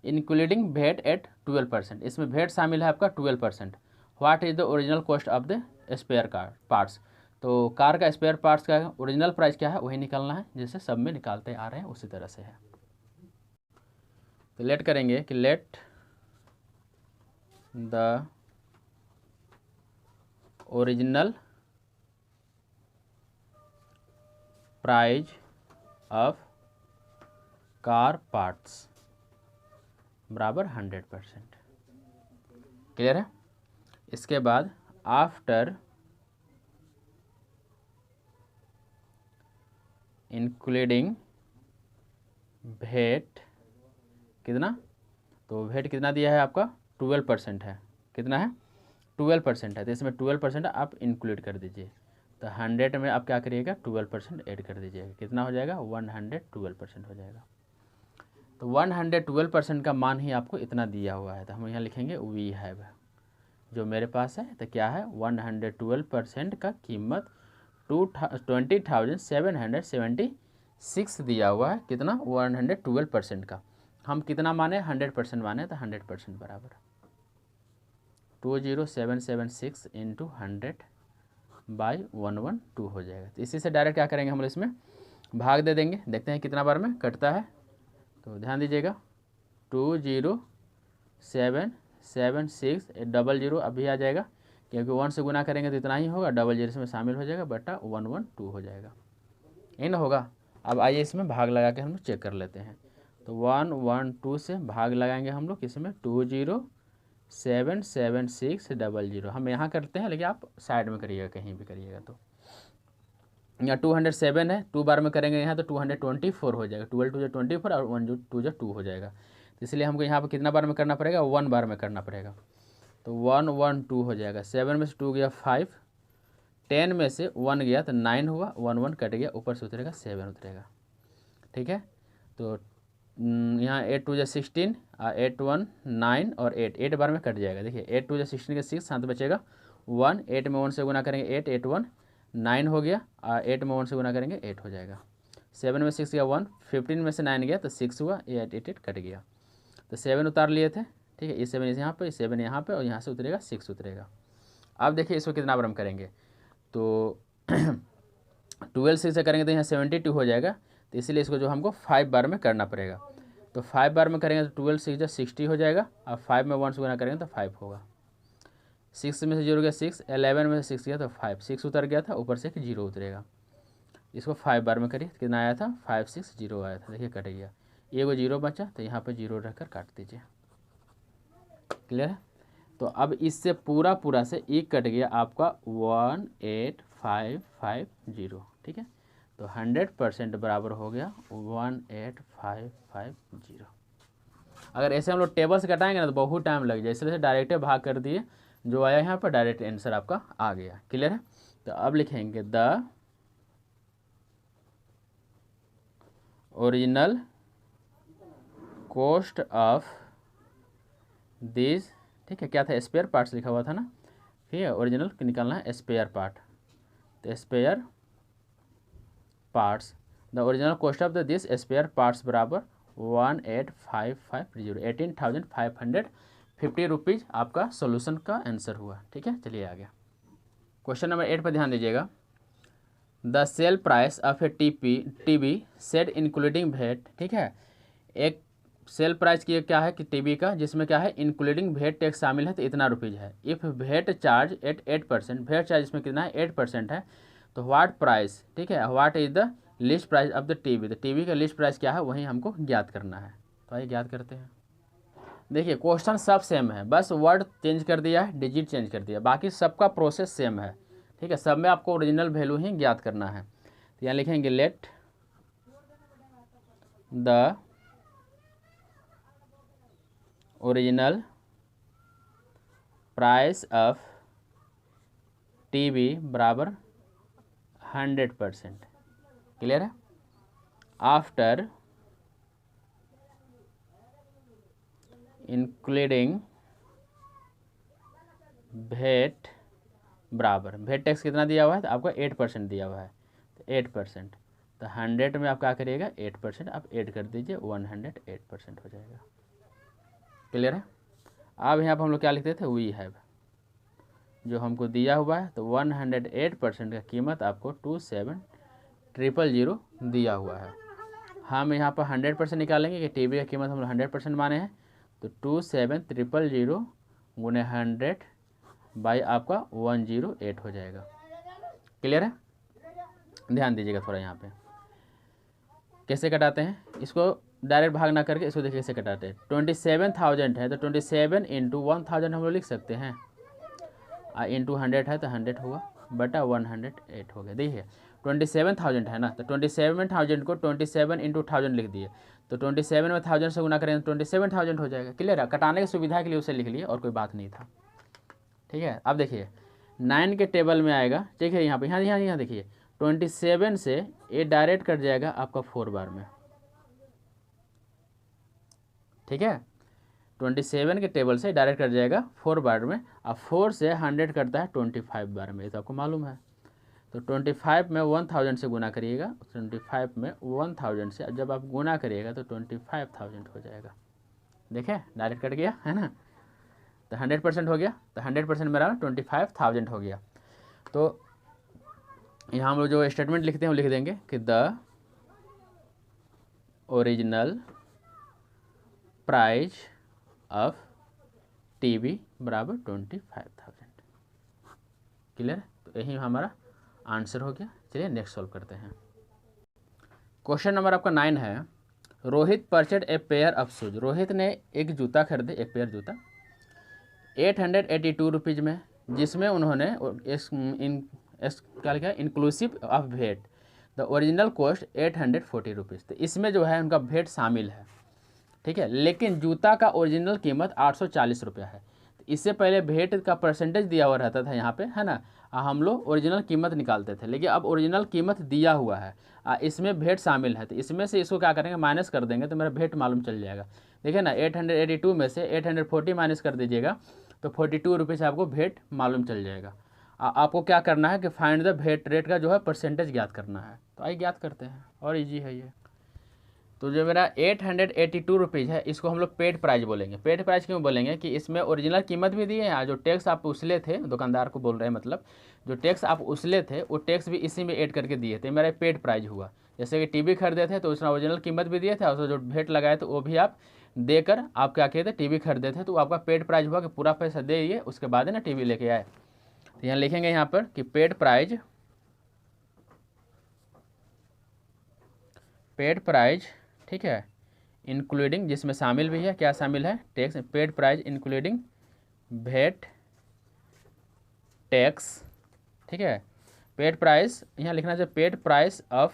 इंक्लूडिंग वेट एट 12%। इसमें वेट शामिल है आपका 12%। What is the original cost of the spare car parts. तो कार का स्पेयर पार्ट्स का ओरिजिनल प्राइस क्या है वही निकालना है, जैसे सब में निकालते आ रहे हैं उसी तरह से है। तो लेट करेंगे कि let the original price of car parts बराबर 100%। क्लियर है। इसके बाद आफ्टर इंक्लूडिंग वेट कितना, तो वेट कितना दिया है आपका 12% है। कितना है 12% है, तो इसमें 12% आप इंक्लूड कर दीजिए। तो 100 में आप क्या करिएगा 12% ऐड कर दीजिएगा, कितना हो जाएगा 112% हो जाएगा। तो 112% का मान ही आपको इतना दिया हुआ है, तो हम यहाँ लिखेंगे वी हैव, जो मेरे पास है। तो क्या है 112% का कीमत 20,776 दिया हुआ है। कितना 112% का, हम कितना माने 100% माने, तो 100% बराबर 20776 इंटू 100/112 हो जाएगा। तो इसी से डायरेक्ट क्या करेंगे हम लोग इसमें भाग दे देंगे, देखते हैं कितना बार में कटता है। तो ध्यान दीजिएगा 20776 00 अभी आ जाएगा, क्योंकि 1 से गुना करेंगे तो इतना ही होगा, 00 इसमें शामिल हो जाएगा, बटा 112 हो जाएगा, यही ना होगा। अब आइए इसमें भाग लगा के हम लोग चेक कर लेते हैं। तो 112 से भाग लगाएंगे हम लोग इसमें 20776 00। हम यहाँ करते हैं, लेकिन आप साइड में करिएगा, कहीं भी करिएगा। तो यहाँ 207 है, 2 बार में करेंगे यहाँ तो 224 हो जाएगा, 12 2 24 और 1 2 2 हो जाएगा। तो इसलिए हमको यहाँ पर कितना बार में करना पड़ेगा 1 बार में करना पड़ेगा। तो 112 हो जाएगा। 7 में से 2 गया 5, 10 में से 1 गया तो 9 हुआ, 1 1 कट गया, ऊपर से उतरेगा 7 उतरेगा। ठीक है। तो यहाँ 8 2 16, 8 1 9 और 8 बार में कट जाएगा। देखिए 8 2 16 के 6 साथ बचेगा 1, 8 में 1 से गुना करेंगे 8 8 1 9 हो गया, और 8 में 1 से गुना करेंगे 8 हो जाएगा। 7 में 6 गया 1, 15 में से 9 गया तो 6 हुआ, 8 8 8 कट गया। तो 7 उतार लिए थे। ठीक है, ये 7 यहाँ पे, 7 यहाँ पे, और यहाँ से उतरेगा 6 उतरेगा। अब देखिए इसको कितना बार हम करेंगे, तो 12 6 से करेंगे तो यहाँ 72 हो जाएगा। तो इसीलिए इसको जो हमको 5 बार में करना पड़ेगा। तो 5 बार में करेंगे तो 12 6 60 हो जाएगा, और 5 में 1 से गुना करेंगे तो 5 होगा। 6 में से 0 गया 6, 11 में से 6 गया तो 5, 6 उतर गया था, ऊपर से 0 उतरेगा। इसको 5 बार में करिए, कितना आया था 5 6 0 आया था। देखिए कट गया, एगो 0 बचा, तो यहाँ पर 0 रहकर काट दीजिए। क्लियर है। तो अब इससे पूरा से एक कट गया आपका 18550। ठीक है, तो 100% बराबर हो गया 18550। अगर ऐसे हम लोग टेबल से कटाएंगे ना तो बहुत टाइम लग जाए, इसलिए डायरेक्ट भाग कर दिए, जो आया यहाँ पर डायरेक्ट आंसर आपका आ गया। क्लियर है। तो अब लिखेंगे the original cost of this, ठीक है, क्या था, स्पेयर पार्ट्स लिखा हुआ था ना, ठीक है, ओरिजिनल निकालना है स्पेयर पार्ट, तो spare parts, the original cost of the this spare parts बराबर 18,550 18,550 रुपीज़ आपका सोल्यूशन का आंसर हुआ। ठीक है, चलिए आ गया क्वेश्चन नंबर 8 पर ध्यान दीजिएगा। The sale price of A TV set including भेट, ठीक है, एक सेल प्राइस की क्या है कि टीवी का, जिसमें क्या है इंक्लूडिंग भेट टैक्स शामिल है, तो इतना रुपीज़ है। इफ़ भेट चार्ज एट 8%, भेट चार्ज इसमें कितना है 8% है, तो व्हाट प्राइस, ठीक है, what is the list price of the TV, तो टीवी का लिस्ट प्राइस क्या है वही हमको ज्ञात करना है। तो आइए ज्ञात करते हैं। देखिए क्वेश्चन सब सेम है, बस वर्ड चेंज कर दिया है, डिजिट चेंज कर दिया, बाकी सबका प्रोसेस सेम है। ठीक है, सब में आपको ओरिजिनल वैल्यू ही ज्ञात करना है। तो यहाँ लिखेंगे late the original price of TV बराबर 100%, क्लियर है। आफ्टर इंक्लूडिंग भेट बराबर, भेट टैक्स कितना दिया हुआ है, तो आपको 8% दिया हुआ है, तो 8%, तो 100 में आप क्या करिएगा 8% आप ऐड कर दीजिए, 108% हो जाएगा। क्लियर है। अब यहाँ पर हम लोग क्या लिखते थे, वी हैव, जो हमको दिया हुआ है, तो 108% का कीमत आपको 27,000 दिया हुआ है। हम यहाँ पर 100% निकालेंगे कि टीवी का कीमत हम लोग 100% माने हैं, तो 27,000 गुने 100 बाई आपका 108 हो जाएगा। क्लियर है। ध्यान दीजिएगा थोड़ा यहाँ पे कैसे कटाते हैं, इसको डायरेक्ट भाग ना करके इसको देखिए कैसे कटाते हैं। 27,000 है तो 27 इंटू 1000 हम लोग लिख सकते हैं, इंटू 100 है तो 100 होगा बटा 108 हो गया। देखिए 27,000 है ना, तो 27,000 को 27 इंटू 1000 लिख दिए, तो 27 में 1000 से गुना करें तो 27,000 हो जाएगा। क्लियर है, कटाने की सुविधा के लिए उसे लिख लिए और कोई बात नहीं था। ठीक है, अब देखिए 9 के टेबल में आएगा, ठीक है, यहाँ पे यहाँ देखिए 27 से ये डायरेक्ट कट जाएगा आपका 4 बार में। ठीक है, 27 के टेबल से डायरेक्ट कट जाएगा 4 बार में, अब 4 से 100 कटता है 25 बार में, ये तो आपको मालूम है। तो 25 में 1000 से गुना करिएगा, 25 में 1000 से जब आप गुना करिएगा तो 25,000 हो जाएगा। देखें डायरेक्ट कट गया है ना, तो 100% हो गया, तो 100% मेरा 25,000 हो गया। तो यहाँ हम लोग जो स्टेटमेंट लिखते हैं वो लिख देंगे कि the original price of TV बराबर 25,000। क्लियर, तो यही हमारा आंसर हो गया। चलिए नेक्स्ट सॉल्व करते हैं। क्वेश्चन नंबर आपका 9 है, Rohit purchased a pair of shoes, Rohit ने एक जूता खरीदे, एक पेयर जूता 882 रुपीज़ में, जिसमें उन्होंने क्या लिखा है इंक्लूसिव ऑफ भेट, द ओरिजिनल कॉस्ट 840 रुपीज़, तो इसमें जो है उनका भेट शामिल है। ठीक है, लेकिन जूता का ओरिजिनल कीमत 840 रुपया है, तो इससे पहले भेट का परसेंटेज दिया हुआ रहता था यहाँ पे, है ना, हम लोग ओरिजिनल कीमत निकालते थे, लेकिन अब ओरिजिनल कीमत दिया हुआ है, इसमें भेट शामिल है, तो इसमें से इसको क्या करेंगे माइनस कर देंगे तो मेरा भेट मालूम चल जाएगा। देखिए ना 882 में से 840 माइनस कर दीजिएगा तो 42 रुपये से आपको भेट मालूम चल जाएगा। आपको क्या करना है कि फाइंड द भेट रेट का जो है परसेंटेज ज्ञात करना है, तो आइए ज्ञात करते हैं, और इजी है ये। तो जो मेरा 882 रुपीज़ है इसको हम लोग पेड प्राइस बोलेंगे। पेड प्राइस क्यों बोलेंगे कि इसमें ओरिजिनल कीमत भी दी है, जो टैक्स आप उसले थे, दुकानदार को बोल रहे हैं, मतलब जो टैक्स आप उसले थे वो टैक्स भी इसी में ऐड करके दिए थे, मेरा पेड प्राइस हुआ। जैसे कि टीवी खरीदे थे तो उसमें ओरिजिनल कीमत भी दिए थे, और जो भेट लगाए थे वो भी आप देकर आप क्या कहते टीवी खरीदे थे, तो आपका पेड प्राइस हुआ कि पूरा पैसा दे उसके बाद है ना टीवी लेके आए। तो यहाँ लिखेंगे यहाँ पर कि पेड प्राइज, ठीक है, इंक्लूडिंग, जिसमें शामिल भी है, क्या शामिल है टैक्स, पेड प्राइस इंक्लूडिंग भेट टैक्स। ठीक है, पेड प्राइस यहाँ लिखना चाहिए पेड प्राइस ऑफ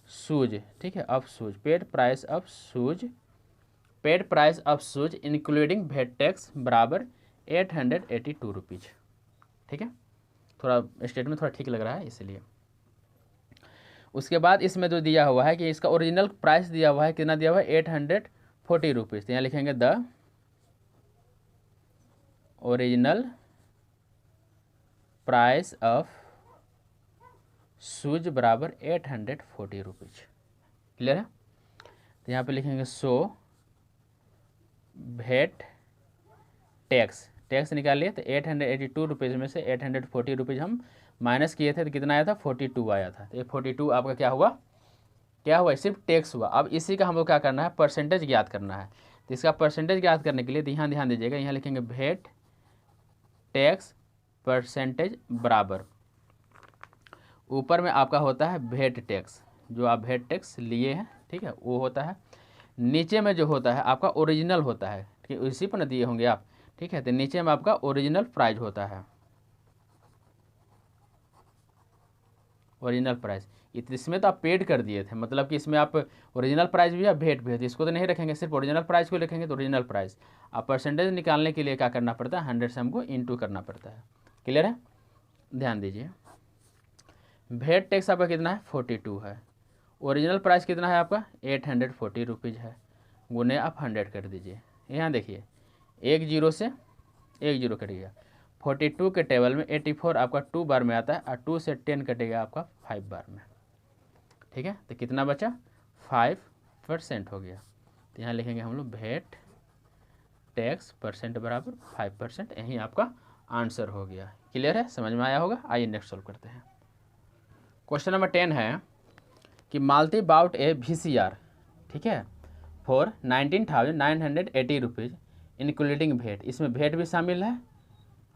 शूज, ठीक है, of shoes, paid price of shoes, paid price of shoes including भेट टैक्स बराबर 882 रुपीज़। ठीक है, थोड़ा स्टेटमेंट थोड़ा ठीक लग रहा है इसलिए। उसके बाद इसमें जो दिया हुआ है कि इसका ओरिजिनल प्राइस दिया हुआ है, कितना दिया हुआ है, 840 रुपीज़। तो यहाँ लिखेंगे the original price of shoes बराबर 840 रुपीज़। क्लियर है। तो यहाँ पे लिखेंगे सो भेट टैक्स निकालिए, तो 882 रुपीज़ में से 840 रुपीज़ हम माइनस किए थे, तो कितना आया था, 42 आया था। तो ये 42 आपका क्या हुआ, सिर्फ टैक्स हुआ। अब इसी का हम लोग क्या करना है, परसेंटेज ज्ञात करना है। तो इसका परसेंटेज ज्ञात करने के लिए ध्यान दीजिएगा, यहाँ लिखेंगे भेट टैक्स परसेंटेज बराबर, ऊपर में आपका होता है भेट टैक्स, जो आप भेट टैक्स लिए हैं, ठीक है, वो होता है। नीचे में जो होता है आपका ओरिजिनल होता है, ठीक है, इसी पर न दिए होंगे आप, ठीक है। तो नीचे में आपका ओरिजिनल प्राइस होता है, ओरिजिनल प्राइस। इसमें तो आप पेड कर दिए थे, मतलब कि इसमें आप ओरिजिनल प्राइस भी है, भेट भी है, इसको तो नहीं रखेंगे, सिर्फ ओरिजिनल प्राइस को लिखेंगे। तो ओरिजिनल प्राइस आप परसेंटेज निकालने के लिए क्या करना पड़ता है, 100 से हमको इंटू करना पड़ता है। क्लियर है। ध्यान दीजिए, भेट टैक्स आपका कितना है, 42 है। ओरिजिनल प्राइस कितना है आपका, 840 रुपीज़ है, गुने आप 100 कर दीजिए। यहाँ देखिए, एक जीरो से एक जीरो कट गया, 42 के टेबल में 84 आपका 2 बार में आता है, और 2 से 10 कटेगा आपका 5 बार में, ठीक है। तो कितना बचा, 5% हो गया। तो यहाँ लिखेंगे हम लोग भेट टैक्स परसेंट बराबर 5%, यही आपका आंसर हो गया। क्लियर है, समझ में आया होगा। आइए नेक्स्ट सॉल्व करते हैं। क्वेश्चन नंबर 10 है कि मालती बाउट ए VCR, ठीक है, फॉर 19,980 रुपीज़ इंक्लूडिंग भेट। इसमें भेट भी शामिल है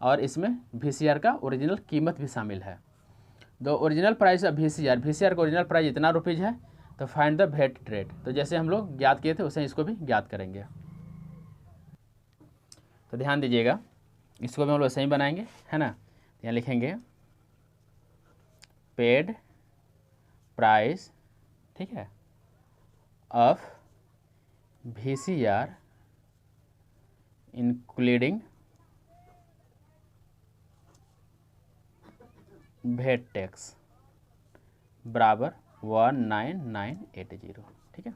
और इसमें VCR का ओरिजिनल कीमत भी शामिल है। The original price of VCR का ओरिजिनल प्राइस इतना रुपीज़ है, तो फाइंड द भेट रेट। तो जैसे हम लोग ज्ञात किए थे उसे इसको भी ज्ञात करेंगे। तो ध्यान दीजिएगा, इसको भी हम लोग सही बनाएंगे, है ना। यहाँ लिखेंगे पेड प्राइस, ठीक है, ऑफ VCR इंक्लूडिंग भेट टैक्स बराबर 19980, ठीक है।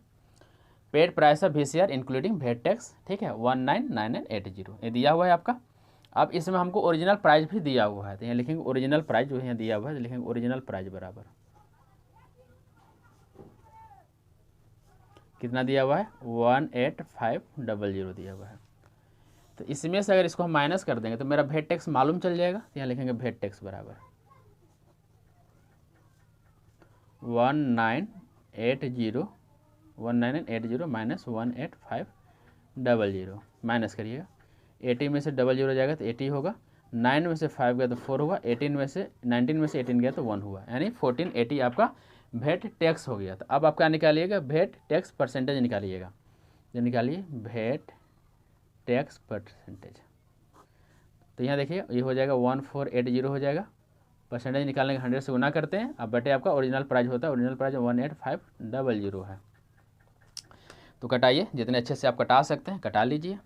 Paid price of VCR including भेट टैक्स, ठीक है, 19980 ये दिया हुआ है आपका। अब इसमें हमको ओरिजिनल प्राइस भी दिया हुआ है, तो यहाँ लिखेंगे ओरिजिनल प्राइस जो यहाँ दिया हुआ है, तो लिखेंगे ओरिजिनल प्राइस बराबर कितना दिया हुआ है, 18500 दिया हुआ है। तो इसमें से अगर इसको हम माइनस कर देंगे तो मेरा भेट टैक्स मालूम चल जाएगा। तो यहाँ लिखेंगे भेट टैक्स बराबर 1980 माइनस 18500, माइनस करिएगा। 80 में से 00 जाएगा तो 80 होगा, 9 में से 5 गया तो 4 हुआ, 19 में से 18 गया तो 1 हुआ, यानी 1480 आपका भेट टैक्स हो गया। तो अब आप क्या निकालिएगा, भेट टैक्स परसेंटेज निकालिएगा। जो निकालिए भेट टैक्स परसेंटेज, तो यहाँ देखिए ये हो जाएगा 1480 हो जाएगा। परसेंटेज निकालने का 100 से गुना करते हैं, अब बटे आपका ओरिजिनल प्राइस होता है, ओरिजिनल प्राइस 18500 है। तो कटाइए, जितने अच्छे से आप कटा सकते हैं कटा लीजिए।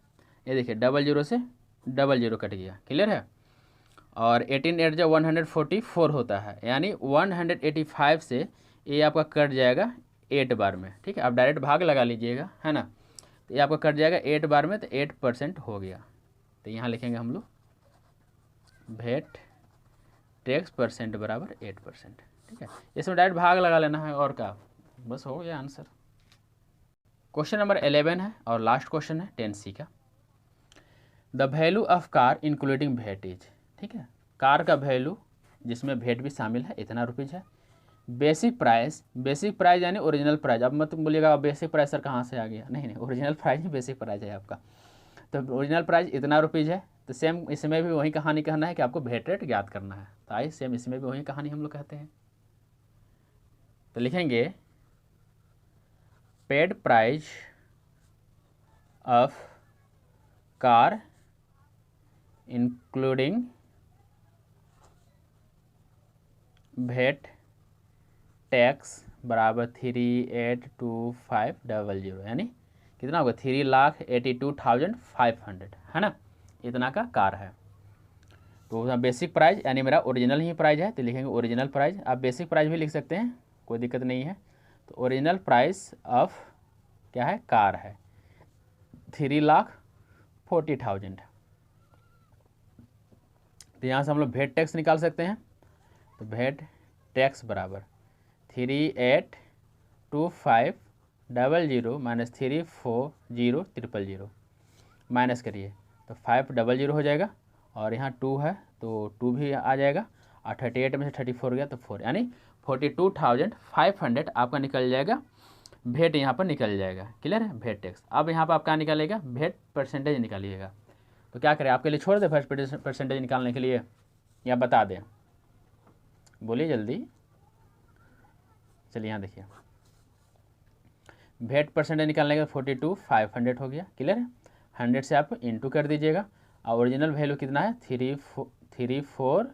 ये देखिए 00 से 00 कट गया। क्लियर है। और 18 8 जो 144 होता है, यानी 185 से ये आपका कट जाएगा 8 बार में, ठीक है। आप डायरेक्ट भाग लगा लीजिएगा, है ना। तो ये आपका कट जाएगा 8 बार में, तो 8% हो गया। तो यहाँ लिखेंगे हम लोग भेट टैक्स परसेंट बराबर 8%, ठीक है। इसमें डायरेक्ट भाग लगा लेना है और क्या, बस हो गया आंसर। क्वेश्चन नंबर 11 है और लास्ट क्वेश्चन है 10C का। The value of car including भेट इज, ठीक है, कार का वैल्यू जिसमें भेट भी शामिल है इतना रुपीज़ है। बेसिक प्राइस यानी ओरिजिनल प्राइस। अब मत बोलिएगा बेसिक प्राइस सर कहाँ से आ गया, नहीं, ओरिजिनल प्राइस ही बेसिक प्राइस है आपका। तो ओरिजिनल प्राइस इतना रुपीज़ है, तो सेम इसमें भी वही कहानी कहना है कि आपको भेट रेट ज्ञात करना है। तो आइए सेम इसमें भी वही कहानी हम लोग कहते हैं। तो लिखेंगे paid price of car including भेट टैक्स बराबर 382500, यानी कितना होगा, 3,82,500, है ना। इतना का कार है। तो बेसिक प्राइस यानी मेरा ओरिजिनल ही प्राइस है, तो लिखेंगे ओरिजिनल प्राइस। आप बेसिक प्राइस भी लिख सकते हैं, कोई दिक्कत नहीं है। तो ओरिजिनल प्राइस ऑफ क्या है, कार है 3,40,000। तो यहाँ से हम लोग भेट टैक्स निकाल सकते हैं। तो भेट टैक्स बराबर 382500 माइनस 340000 माइनस करिए तो 500 हो जाएगा, और यहाँ 2 है तो 2 भी आ जाएगा, और 38 में से 34 गया तो 4, यानी 42,500 आपका निकल जाएगा। भेट यहाँ पर निकल जाएगा। क्लियर है, भेट टैक्स। अब यहाँ पर आप क्या निकालेगा, भेट परसेंटेज निकालिएगा। तो क्या करें, आपके लिए छोड़ दे फर्स्ट परसेंटेज निकालने के लिए, या बता दें, बोलिए जल्दी। चलिए यहाँ देखिए, भेट परसेंटेज निकालने का 42,500 हो गया। क्लियर है, 100 से आप इंटू कर दीजिएगा, और ओरिजिनल वैल्यू कितना है 34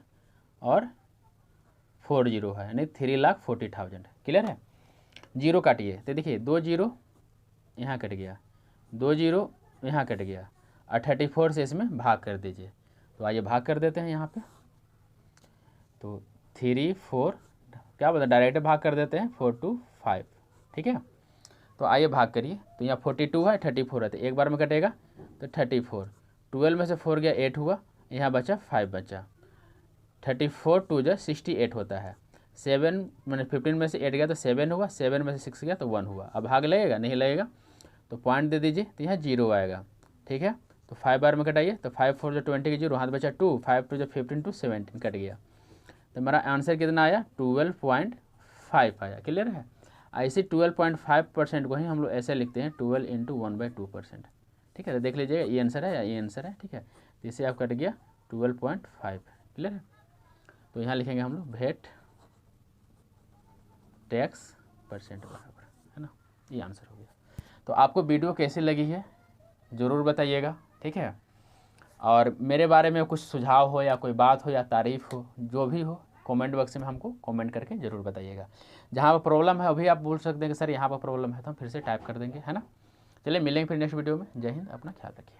और 40 है, यानी 3,40,000। क्लियर है, जीरो काटिए तो देखिए 2 0 यहाँ कट गया, 2 0 यहाँ कट गया, और 34 से इसमें भाग कर दीजिए। तो आइए भाग कर देते हैं यहाँ पे। तो 3 4 क्या बोलते हैं, डायरेक्ट भाग कर देते हैं 4 2 5। ठीक है, तो आइए भाग करिए। तो यहाँ 42 है, 34 है, तो एक बार में कटेगा तो 34, 12 में से 4 गया 8 हुआ, यहाँ बचा 5 बचा। 34 2 जो 68 होता है, 7 मैंने 15 में से 8 गया तो 7 हुआ, 7 में से 6 गया तो 1 हुआ। अब भाग लगेगा, नहीं लगेगा, तो पॉइंट दे दीजिए, तो यहाँ 0 आएगा। ठीक है, तो 5 बार में कटाइए, तो 5 4 जो 20 की 0, हाथ बचा 2, 5 2 जो 15 2 17 कट गया। तो मेरा आंसर कितना आया, 12.5 आया। क्लियर है, ऐसे 12.5% को ही हम लोग ऐसे लिखते हैं 12 × 1/2%। ठीक है, तो देख लीजिएगा ये आंसर है या ये आंसर है। ठीक है, तो इससे आप कट गया 12.5। क्लियर है, तो यहाँ लिखेंगे हम लोग भेट टैक्स परसेंट बराबर, है ना, ये आंसर हो गया। तो आपको वीडियो कैसी लगी है ज़रूर बताइएगा। ठीक है, और मेरे बारे में कुछ सुझाव हो या कोई बात हो या तारीफ़ हो, जो भी हो, कमेंट बॉक्स में हमको कमेंट करके ज़रूर बताइएगा। जहाँ पर प्रॉब्लम है अभी आप बोल सकते हैं कि सर यहाँ पर प्रॉब्लम है, तो हम फिर से टाइप कर देंगे, है ना। चलिए मिलेंगे फिर नेक्स्ट वीडियो में। जय हिंद, अपना ख्याल रखिए।